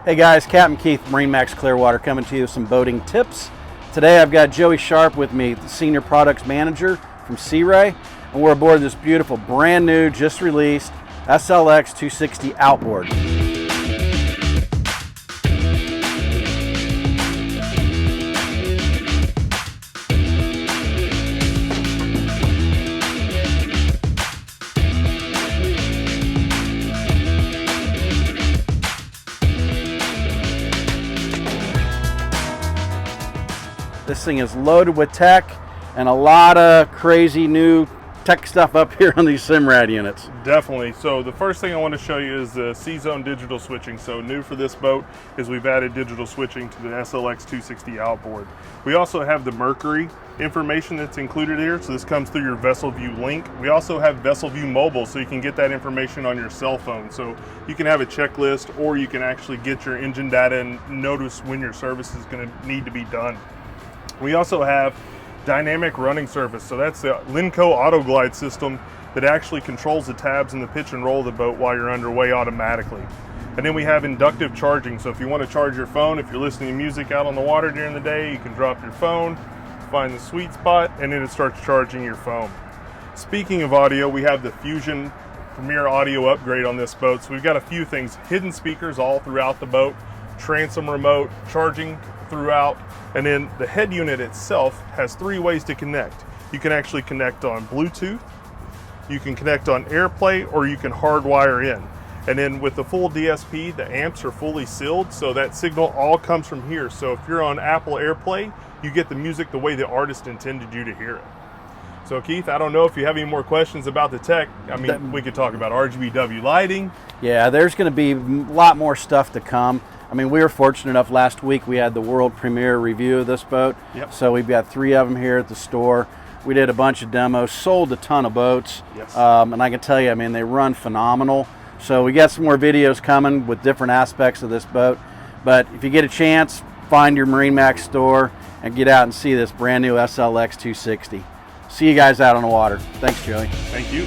Hey guys, Captain Keith, MarineMax Clearwater, coming to you with some boating tips. Today I've got Joey Sharp with me, the Senior Products Manager from Sea Ray, and we're aboard this beautiful, brand new, just released SLX 260 Outboard. This thing is loaded with tech and a lot of crazy new tech stuff up here on these Simrad units. Definitely. So the first thing I want to show you is the C-Zone digital switching. So new for this boat is we've added digital switching to the SLX 260 Outboard. We also have the Mercury information that's included here. So this comes through your Vessel View link. We also have Vessel View Mobile, so you can get that information on your cell phone. So you can have a checklist, or you can actually get your engine data and notice when your service is going to need to be done. We also have dynamic running surface. So that's the Linco Auto Glide system that actually controls the tabs and the pitch and roll of the boat while you're underway automatically. And then we have inductive charging. So if you want to charge your phone, if you're listening to music out on the water during the day, you can drop your phone, find the sweet spot, and then it starts charging your phone. Speaking of audio, we have the Fusion Premier Audio upgrade on this boat. So we've got a few things: hidden speakers all throughout the boat, transom remote, charging throughout, and then the head unit itself has 3 ways to connect. You can actually connect on Bluetooth, you can connect on AirPlay, or you can hardwire in. And then with the full DSP, the amps are fully sealed, so that signal all comes from here. So if you're on Apple AirPlay, you get the music the way the artist intended you to hear it. So Keith, I don't know if you have any more questions about the tech. I mean, we could talk about RGBW lighting. Yeah, there's going to be a lot more stuff to come. I mean, we were fortunate enough last week, we had the world premiere review of this boat. Yep. So we've got 3 of them here at the store. We did a bunch of demos, sold a ton of boats. Yes. And I can tell you, I mean, they run phenomenal. So we got some more videos coming with different aspects of this boat. But if you get a chance, find your MarineMax store and get out and see this brand new SLX 260. See you guys out on the water. Thanks, Joey. Thank you.